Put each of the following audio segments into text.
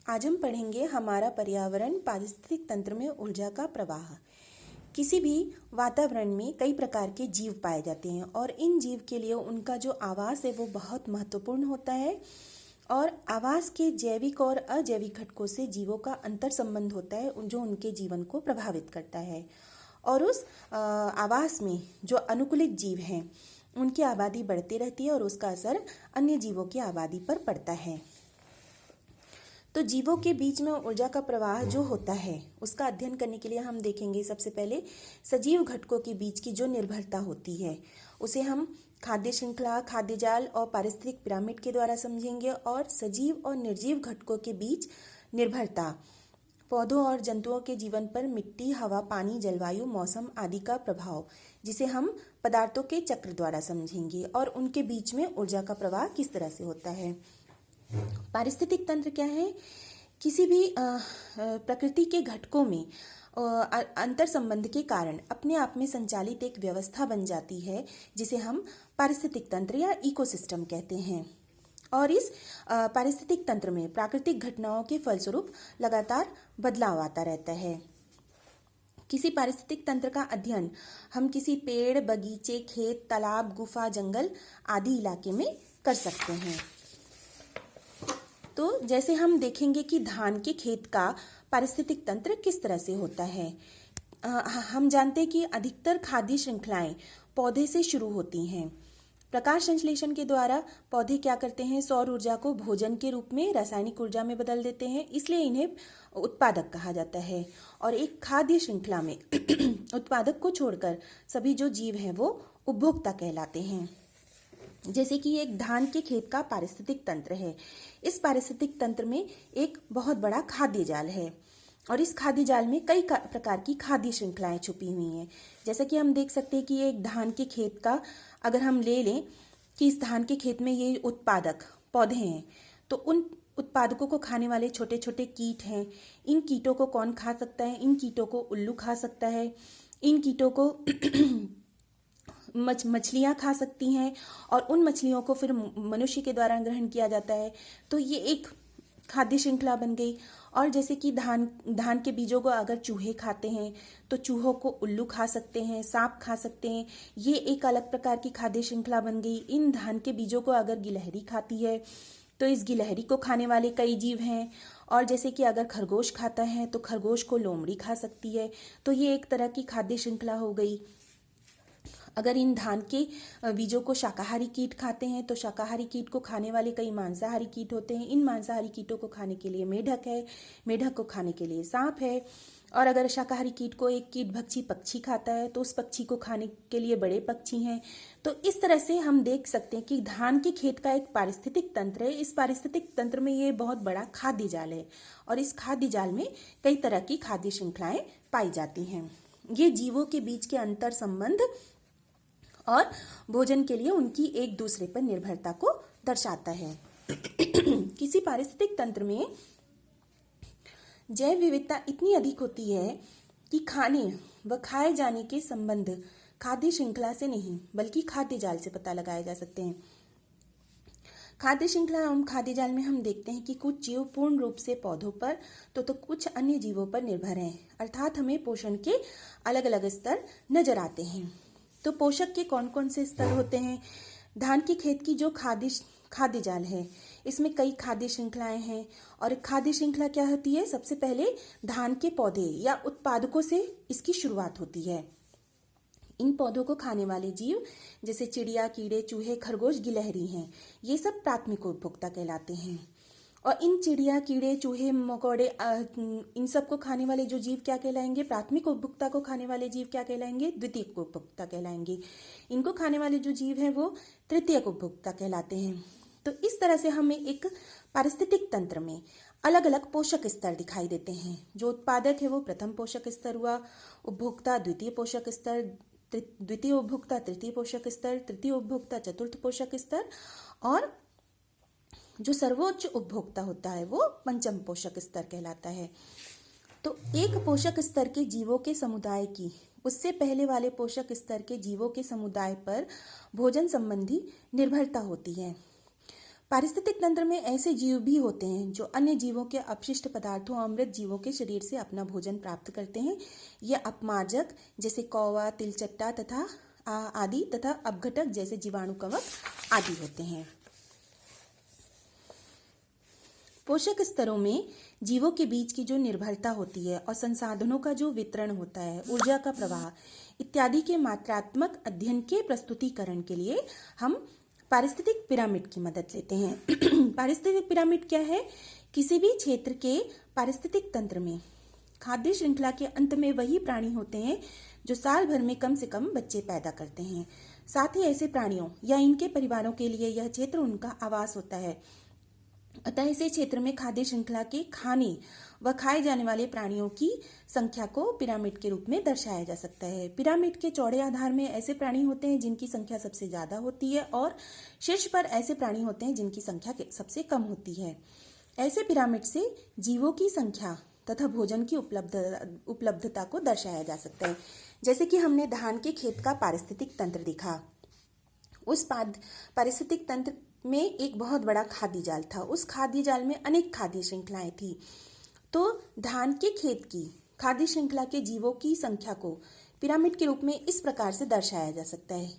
आज हम पढ़ेंगे हमारा पर्यावरण पारिस्थितिक तंत्र में ऊर्जा का प्रवाह। किसी भी वातावरण में कई प्रकार के जीव पाए जाते हैं और इन जीव के लिए उनका जो आवास है वो बहुत महत्वपूर्ण होता है और आवास के जैविक और अजैविक घटकों से जीवों का अंतर संबंध होता है जो उनके जीवन को प्रभावित करता है। और उस आवास में जो अनुकूलित जीव हैं उनकी आबादी बढ़ती रहती है और उसका असर अन्य जीवों की आबादी पर पड़ता है। तो जीवों के बीच में ऊर्जा का प्रवाह जो होता है उसका अध्ययन करने के लिए हम देखेंगे सबसे पहले सजीव घटकों के बीच की जो निर्भरता होती है उसे हम खाद्य श्रृंखला, खाद्य जाल और पारिस्थितिक पिरामिड के द्वारा समझेंगे। और सजीव और निर्जीव घटकों के बीच निर्भरता पौधों और जंतुओं के जीवन पर मिट्टी, हवा, पानी, जलवायु, मौसम आदि का प्रभाव जिसे हम पदार्थों के चक्र द्वारा समझेंगे और उनके बीच में ऊर्जा का प्रवाह किस तरह से होता है। पारिस्थितिक तंत्र क्या है? किसी भी प्रकृति के घटकों में अंतर संबंध के कारण अपने आप में संचालित एक व्यवस्था बन जाती है जिसे हम पारिस्थितिक तंत्र या इकोसिस्टम कहते हैं। और इस पारिस्थितिक तंत्र में प्राकृतिक घटनाओं के फलस्वरूप लगातार बदलाव आता रहता है। किसी पारिस्थितिक तंत्र का अध्ययन हम किसी पेड़, बगीचे, खेत, तालाब, गुफा, जंगल आदि इलाके में कर सकते हैं। तो जैसे हम देखेंगे कि धान के खेत का पारिस्थितिक तंत्र किस तरह से होता है। हम जानते हैं कि अधिकतर खाद्य श्रृंखलाएं पौधे से शुरू होती हैं। प्रकाश संश्लेषण के द्वारा पौधे क्या करते हैं? सौर ऊर्जा को भोजन के रूप में रासायनिक ऊर्जा में बदल देते हैं, इसलिए इन्हें उत्पादक कहा जाता है। और एक खाद्य श्रृंखला में उत्पादक को छोड़कर सभी जो जीव हैं वो उपभोक्ता कहलाते हैं। जैसे कि एक धान के खेत का पारिस्थितिक तंत्र है। इस पारिस्थितिक तंत्र में एक बहुत बड़ा खाद्य जाल है और इस खाद्य जाल में कई प्रकार की खाद्य श्रृंखलाएं छुपी हुई हैं। जैसा कि हम देख सकते हैं कि एक धान के खेत का अगर हम ले लें कि इस धान के खेत में ये उत्पादक पौधे हैं तो उन उत्पादकों को खाने वाले छोटे छोटे कीट हैं। इन कीटों को कौन खा सकता है? इन कीटों को उल्लू खा सकता है। इन कीटों को मछलियाँ खा सकती हैं और उन मछलियों को फिर मनुष्य के द्वारा ग्रहण किया जाता है। तो ये एक खाद्य श्रृंखला बन गई। और जैसे कि धान के बीजों को अगर चूहे खाते हैं तो चूहों को उल्लू खा सकते हैं, सांप खा सकते हैं। ये एक अलग प्रकार की खाद्य श्रृंखला बन गई। इन धान के बीजों को अगर गिलहरी खाती है तो इस गिलहरी को खाने वाले कई जीव हैं। और जैसे कि अगर खरगोश खाता है तो खरगोश को लोमड़ी खा सकती है। तो ये एक तरह की खाद्य श्रृंखला हो गई। अगर इन धान के बीजों को शाकाहारी कीट खाते हैं तो शाकाहारी कीट को खाने वाले कई मांसाहारी कीट होते हैं। इन मांसाहारी कीटों को खाने के लिए मेढक है, मेढक को खाने के लिए सांप है। और अगर शाकाहारी कीट को एक कीट भक्षी पक्षी खाता है तो उस पक्षी को खाने के लिए बड़े पक्षी हैं। तो इस तरह से हम देख सकते हैं कि धान के खेत का एक पारिस्थितिक तंत्र है। इस पारिस्थितिक तंत्र में ये बहुत बड़ा खाद्य जाल है और इस खाद्य जाल में कई तरह की खाद्य श्रृंखलाएं पाई जाती हैं। ये जीवों के बीच के अंतर संबंध और भोजन के लिए उनकी एक दूसरे पर निर्भरता को दर्शाता है। किसी पारिस्थितिक तंत्र में जैव विविधता इतनी अधिक होती है कि खाने व खाए जाने के संबंध खाद्य श्रृंखला से नहीं बल्कि खाद्य जाल से पता लगाए जा सकते हैं। खाद्य श्रृंखला एवं खाद्य जाल में हम देखते हैं कि कुछ जीव पूर्ण रूप से पौधों पर तो कुछ अन्य जीवों पर निर्भर हैं, अर्थात हमें पोषण के अलग अलग स्तर नजर आते हैं। तो पोषक के कौन कौन से स्तर होते हैं? धान के खेत की जो खाद्य जाल है इसमें कई खाद्य श्रृंखलाएं हैं। और खाद्य श्रृंखला क्या होती है? सबसे पहले धान के पौधे या उत्पादकों से इसकी शुरुआत होती है। इन पौधों को खाने वाले जीव जैसे चिड़िया, कीड़े, चूहे, खरगोश, गिलहरी हैं, ये सब प्राथमिक उपभोक्ता कहलाते हैं। और इन चिड़िया, कीड़े, चूहे, मकोड़े इन सब को खाने वाले जो जीव क्या कहलाएंगे? प्राथमिक उपभोक्ता को खाने वाले जीव क्या कहलाएंगे? द्वितीयक उपभोक्ता कहलाएंगे। इनको खाने वाले जो जीव हैं वो तृतीयक उपभोक्ता कहलाते हैं। तो इस तरह से हमें एक पारिस्थितिक तंत्र में अलग अलग पोषक स्तर दिखाई देते हैं। जो उत्पादक है वो प्रथम पोषक स्तर हुआ, उपभोक्ता द्वितीय पोषक स्तर, द्वितीय उपभोक्ता तृतीय पोषक स्तर, तृतीय उपभोक्ता चतुर्थ पोषक स्तर और जो सर्वोच्च उपभोक्ता होता है वो पंचम पोषक स्तर कहलाता है। तो एक पोषक स्तर के जीवों के समुदाय की उससे पहले वाले पोषक स्तर के जीवों के समुदाय पर भोजन संबंधी निर्भरता होती है। पारिस्थितिक तंत्र में ऐसे जीव भी होते हैं जो अन्य जीवों के अपशिष्ट पदार्थों और मृत जीवों के शरीर से अपना भोजन प्राप्त करते हैं। ये अपमार्जक जैसे कौवा, तिलचट्टा तथा आदि तथा अपघटक जैसे जीवाणु कवक आदि होते हैं। पोषक स्तरों में जीवों के बीच की जो निर्भरता होती है और संसाधनों का जो वितरण होता है, ऊर्जा का प्रवाह इत्यादि के मात्रात्मक अध्ययन के प्रस्तुतिकरण के लिए हम पारिस्थितिक पिरामिड की मदद लेते हैं। पारिस्थितिक पिरामिड क्या है? किसी भी क्षेत्र के पारिस्थितिक तंत्र में खाद्य श्रृंखला के अंत में वही प्राणी होते हैं जो साल भर में कम से कम बच्चे पैदा करते हैं। साथ ही ऐसे प्राणियों या इनके परिवारों के लिए यह क्षेत्र उनका आवास होता है। अतः इसे क्षेत्र में खाद्य श्रृंखला के खाने व खाए जाने वाले प्राणियों की संख्या को पिरामिड के रूप में दर्शाया जा सकता है। पिरामिड के चौड़े आधार में ऐसे प्राणी होते हैं जिनकी संख्या सबसे ज्यादा होती है और शीर्ष पर ऐसे प्राणी होते हैं जिनकी संख्या सबसे कम होती है। ऐसे पिरामिड से जीवों की संख्या तथा भोजन की उपलब्धता को दर्शाया जा सकता है। जैसे कि हमने धान के खेत का पारिस्थितिक तंत्र देखा, उस पारिस्थितिक तंत्र में एक बहुत बड़ा खाद्य जाल था। उस खाद्य जाल में अनेक खाद्य श्रृंखलाएं थी। तो धान के खेत की खाद्य श्रृंखला के जीवों की संख्या को पिरामिड के रूप में इस प्रकार से दर्शाया जा सकता है।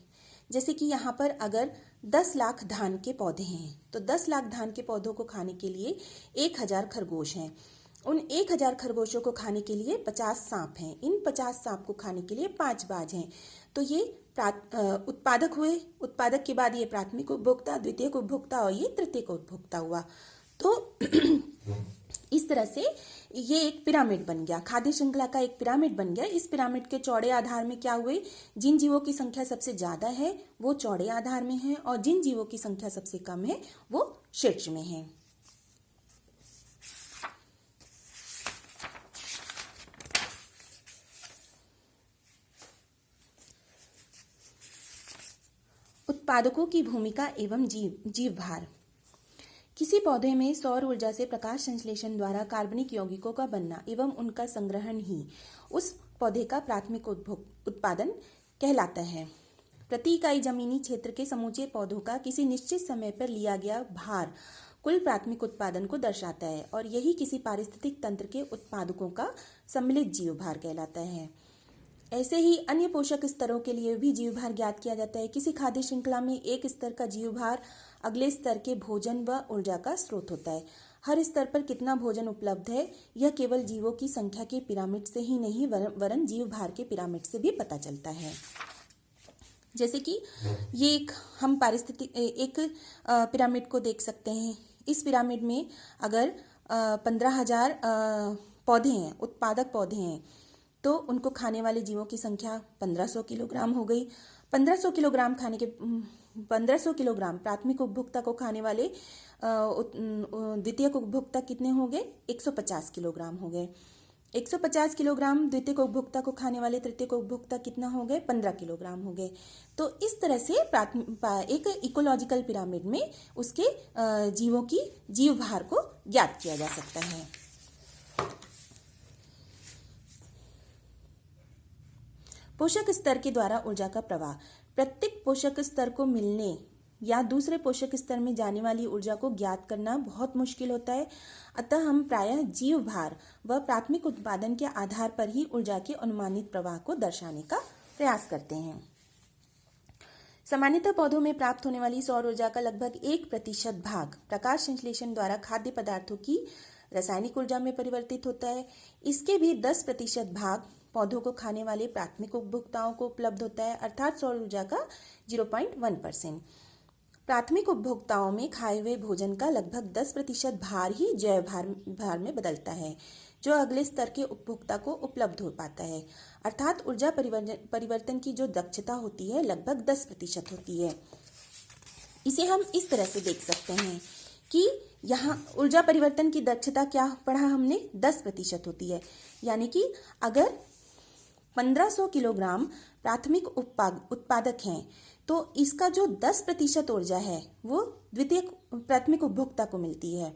जैसे कि यहाँ पर अगर 10 लाख धान के पौधे हैं तो 10 लाख धान के पौधों को खाने के लिए 1000 खरगोश हैं। उन 1000 खरगोशों को खाने के लिए 50 सांप हैं। इन 50 सांप को खाने के लिए 5 बाज हैं। तो ये उत्पादक हुए। उत्पादक के बाद ये प्राथमिक उपभोक्ता, द्वितीयक उपभोक्ता और ये तृतीयक उपभोक्ता हुआ। तो इस तरह से ये एक पिरामिड बन गया, खाद्य श्रृंखला का एक पिरामिड बन गया। इस पिरामिड के चौड़े आधार में क्या हुए, जिन जीवों की संख्या सबसे ज्यादा है वो चौड़े आधार में है और जिन जीवों की संख्या सबसे कम है वो शीर्ष में है। उत्पादकों की भूमिका एवं जीव भार। किसी पौधे में सौर ऊर्जा से प्रकाश संश्लेषण द्वारा कार्बनिक यौगिकों का बनना एवं उनका संग्रहण ही उस पौधे का प्राथमिक उत्पादन कहलाता है। प्रति इकाई जमीनी क्षेत्र के समूचे पौधों का किसी निश्चित समय पर लिया गया भार कुल प्राथमिक उत्पादन को दर्शाता है और यही किसी पारिस्थितिक तंत्र के उत्पादकों का सम्मिलित जीव भार कहलाता है। ऐसे ही अन्य पोषक स्तरों के लिए भी जीव भार ज्ञात किया जाता है। किसी खाद्य श्रृंखला में एक स्तर का जीव भार अगले स्तर के भोजन व ऊर्जा का स्रोत होता है। हर स्तर पर कितना भोजन उपलब्ध है यह केवल जीवों की संख्या के पिरामिड से ही नहीं वरन जीव भार के पिरामिड से भी पता चलता है। जैसे कि ये हम पारिस्थितिक एक पिरामिड को देख सकते हैं। इस पिरामिड में अगर 15,000 पौधे हैं, उत्पादक पौधे हैं, तो उनको खाने वाले जीवों की संख्या 1500 किलोग्राम हो गई। 1500 किलोग्राम खाने के 1500 किलोग्राम प्राथमिक उपभोक्ता को खाने वाले द्वितीयक उपभोक्ता कितने हो गए? 150 किलोग्राम हो गए। 150 किलोग्राम द्वितीयक उपभोक्ता को खाने वाले तृतीयक उपभोक्ता कितना हो गए? 15 किलोग्राम हो गए। तो इस तरह से एक इकोलॉजिकल पिरामिड में उसके जीवों की जीव भार को ज्ञात किया जा सकता है। पोषक स्तर के द्वारा ऊर्जा का प्रवाह। प्रत्येक पोषक स्तर को मिलने या दूसरे पोषक स्तर में जाने वाली ऊर्जा को ज्ञात करना बहुत मुश्किल होता है। अतः हम प्रायः जीव भार व प्राथमिक उत्पादन के आधार पर ही ऊर्जा के अनुमानित प्रवाह को दर्शाने का प्रयास करते हैं। सामान्यतः पौधों में प्राप्त होने वाली सौर ऊर्जा का लगभग 1% भाग प्रकाश संश्लेषण द्वारा खाद्य पदार्थों की रासायनिक ऊर्जा में परिवर्तित होता है। इसके भी 10% भाग पौधों को खाने वाले प्राथमिक उपभोक्ताओं को उपलब्ध होता है, अर्थात सौर ऊर्जा का 0.1%। प्राथमिक उपभोक्ताओं में खाए हुए भोजन का लगभग 10% भार ही जैव भार में बदलता है, जो अगले स्तर के उपभोक्ता को उपलब्ध हो पाता है। अर्थात ऊर्जा परिवर्तन की जो दक्षता होती है लगभग 10% होती है। इसे हम इस तरह से देख सकते हैं कि यहाँ ऊर्जा परिवर्तन की दक्षता क्या पढ़ा हमने? 10% होती है। यानी कि अगर 1500 किलोग्राम प्राथमिक उत्पादक हैं तो इसका जो 10% ऊर्जा है वो द्वितीयक प्राथमिक उपभोक्ता को मिलती है।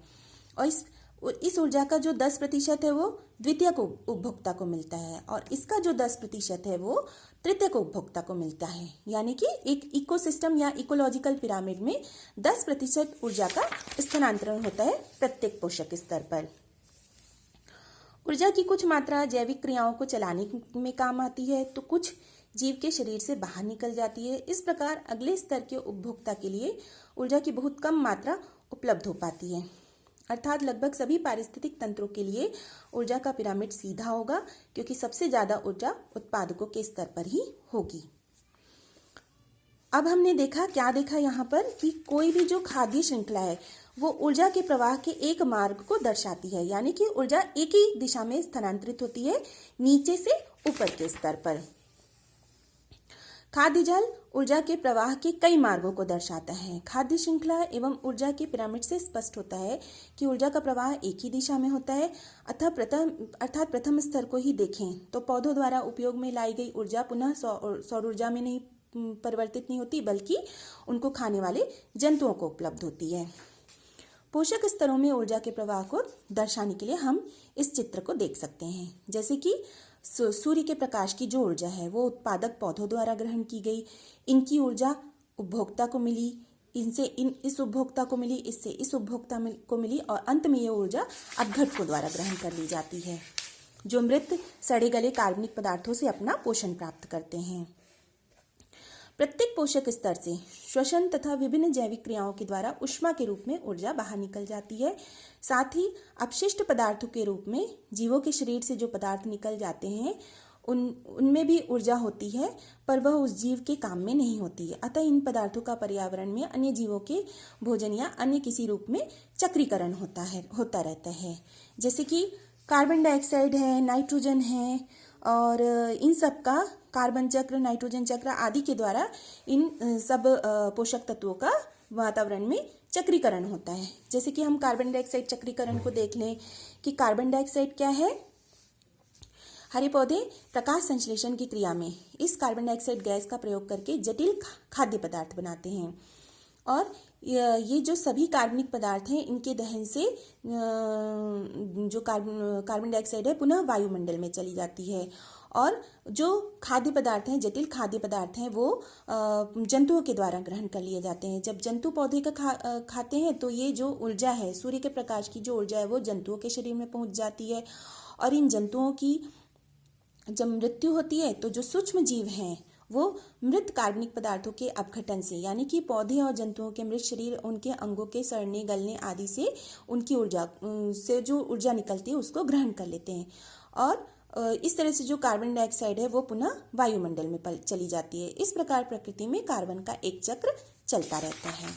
और इस इस ऊर्जा का जो 10% है वो द्वितीयक उपभोक्ता को मिलता है और इसका जो 10% है वो तृतीयक उपभोक्ता को मिलता है। यानी कि एक इकोसिस्टम या इकोलॉजिकल पिरामिड में 10% ऊर्जा का स्थानांतरण होता है प्रत्येक पोषक स्तर पर। ऊर्जा की कुछ मात्रा जैविक क्रियाओं को चलाने में काम आती है तो कुछ जीव के शरीर से बाहर निकल जाती है। इस प्रकार अगले स्तर के उपभोक्ता के लिए ऊर्जा की बहुत कम मात्रा उपलब्ध हो पाती है। अर्थात लगभग सभी पारिस्थितिक तंत्रों के लिए ऊर्जा का पिरामिड सीधा होगा क्योंकि सबसे ज्यादा ऊर्जा उत्पादकों के स्तर पर ही होगी। अब हमने क्या देखा यहाँ पर कि कोई भी जो खाद्य श्रृंखला है वो ऊर्जा के प्रवाह के एक मार्ग को दर्शाती है, यानी कि ऊर्जा एक ही दिशा में स्थानांतरित होती है नीचे से ऊपर के स्तर पर। खाद्य जाल ऊर्जा के प्रवाह के कई मार्गों को दर्शाता है। खाद्य श्रृंखला एवं ऊर्जा के पिरामिड से स्पष्ट होता है कि ऊर्जा का प्रवाह एक ही दिशा में होता है। अर्थात प्रथम स्तर को ही देखें तो पौधों द्वारा उपयोग में लाई गई ऊर्जा पुनः सौर ऊर्जा में नहीं परिवर्तित नहीं होती बल्कि उनको खाने वाले जंतुओं को उपलब्ध होती है। पोषक स्तरों में ऊर्जा के प्रवाह को दर्शाने के लिए हम इस चित्र को देख सकते हैं। जैसे कि सूर्य के प्रकाश की जो ऊर्जा है वो उत्पादक पौधों द्वारा ग्रहण की गई, इनकी ऊर्जा उपभोक्ता को मिली, इनसे इस उपभोक्ता को मिली, इससे इस उपभोक्ता को मिली और अंत में ये ऊर्जा अपघटकों द्वारा ग्रहण कर ली जाती है जो मृत सड़े गले कार्बनिक पदार्थों से अपना पोषण प्राप्त करते हैं। प्रत्येक पोषक स्तर से श्वसन तथा विभिन्न जैविक क्रियाओं के द्वारा ऊष्मा के रूप में ऊर्जा बाहर निकल जाती है। साथ ही अपशिष्ट पदार्थों के रूप में जीवों के शरीर से जो पदार्थ निकल जाते हैं उनमें भी ऊर्जा होती है पर वह उस जीव के काम में नहीं होती है। अतः इन पदार्थों का पर्यावरण में अन्य जीवों के भोजन या अन्य किसी रूप में चक्रीकरण होता रहता है। जैसे कि कार्बन डाइऑक्साइड है, नाइट्रोजन है और इन सब का कार्बन चक्र, नाइट्रोजन चक्र आदि के द्वारा इन सब पोषक तत्वों का वातावरण में चक्रीकरण होता है। जैसे कि हम कार्बन डाइऑक्साइड चक्रीकरण को देख लें कि कार्बन डाइऑक्साइड क्या है, हरे पौधे प्रकाश संश्लेषण की क्रिया में इस कार्बन डाइऑक्साइड गैस का प्रयोग करके जटिल खाद्य पदार्थ बनाते हैं और ये जो सभी कार्बनिक पदार्थ हैं इनके दहन से जो कार्बन डाइऑक्साइड है पुनः वायुमंडल में चली जाती है और जो खाद्य पदार्थ हैं, जटिल खाद्य पदार्थ हैं वो जंतुओं के द्वारा ग्रहण कर लिए जाते हैं। जब जंतु पौधे का खाते हैं तो ये जो ऊर्जा है, सूर्य के प्रकाश की जो ऊर्जा है वो जंतुओं के शरीर में पहुंच जाती है और इन जंतुओं की जब मृत्यु होती है तो जो सूक्ष्म जीव हैं वो मृत कार्बनिक पदार्थों के अपघटन से, यानी कि पौधे और जंतुओं के मृत शरीर उनके अंगों के सड़ने गलने आदि से उनकी ऊर्जा से जो ऊर्जा निकलती है उसको ग्रहण कर लेते हैं और इस तरह से जो कार्बन डाइऑक्साइड है वो पुनः वायुमंडल में चली जाती है। इस प्रकार प्रकृति में कार्बन का एक चक्र चलता रहता है।